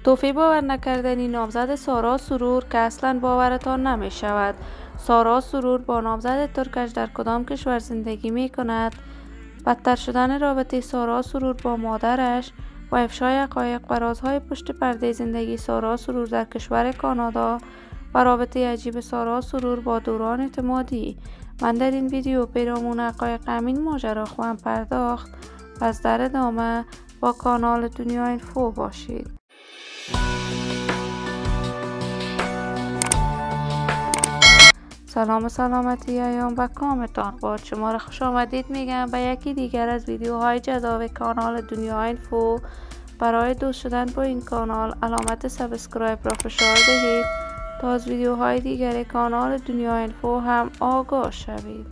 توفی باور نکردنی نامزد سارا سرور که اصلا باورتان نمی شود. سارا سرور با نامزد ترکش در کدام کشور زندگی می کند؟ بدتر شدن رابطه سارا سرور با مادرش و افشای حقایق و رازهای پشت پرده زندگی سارا سرور در کشور کانادا و رابطه عجیب سارا سرور با دوران اعتمادی. من در این ویدیو پیرامون حقایق همین ماجرا خواهم پرداخت. پس در ادامه با کانال دنیا اینفو باشید. سلام سلامتی ایام و کامتان باد. شما را خوش آمدید میگم به یکی دیگر از ویدیوهای جذاب کانال دنیا اینفو. برای دوست شدن با این کانال علامت سابسکرایب را فشار دهید تا از ویدیوهای دیگر کانال دنیا اینفو هم آگاه شوید.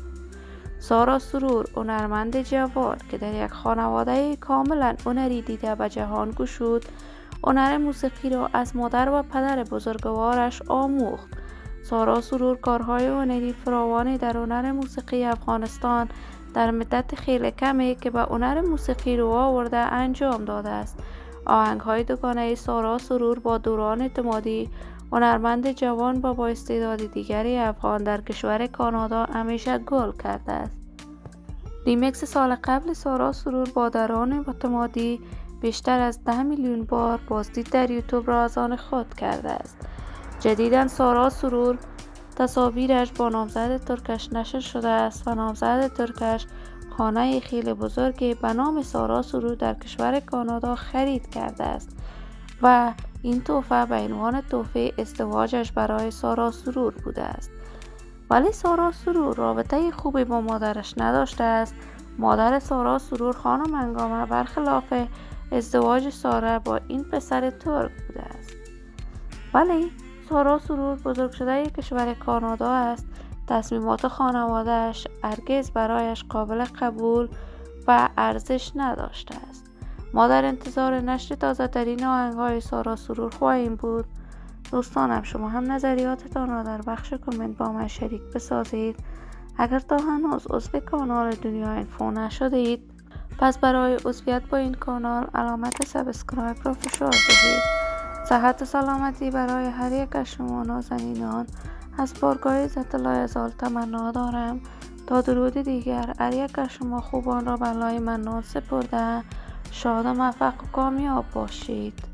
سارا سرور، هنرمند جوان که در یک خانواده کاملا هنری دیده به جهان گشود، هنر موسیقی را از مادر و پدر بزرگوارش آموخت. سارا سرور کارهای هنری فراوانی در هنر موسیقی افغانستان در مدت خیلی کمی که به هنر موسیقی رو آورده انجام داده است. آهنگهای دوگانه سارا سرور با دوران اعتمادی، هنرمند جوان و با استعداد دیگری افغان در کشور کانادا همیشه گل کرده است. ریمیکس سال قبل سارا سرور با دوران اعتمادی بیشتر از 10 میلیون بار بازدید در یوتیوب را از آن خود کرده است. جدیداً سارا سرور تصاویرش با نامزد ترکش نشر شده است و نامزد ترکش خانه خیلی بزرگی به نام سارا سرور در کشور کانادا خرید کرده است و این تحفه به عنوان تحفه ازدواجش برای سارا سرور بوده است. ولی سارا سرور رابطه خوبی با مادرش نداشته است. مادر سارا سرور خانم هنگامه برخلاف ازدواج سارا با این پسر ترک بوده است. ولی سارا سرور بزرگ شده کشور کانادا است. تصمیمات خانواده‌اش هرگز برایش قابل قبول و ارزش نداشته است. ما در انتظار نشر تازه‌ترین آهنگ‌های سارا سرور خواهیم بود. دوستانم، شما هم نظریاتتان را در بخش کامنت با من شریک بسازید. اگر تا هنوز عضو کانال دنیا اینفو نشدید، پس برای عضویت با این کانال علامت سابسکرایب را فشار دهید. صحت و سلامتی برای هر یک از شما نازنینان از بارگاه عزت لایزال تمنا دارم. تا درود دیگر، هر یک از شما خوبان را به لای منان سپرده. شاد و موفق و کامیاب باشید.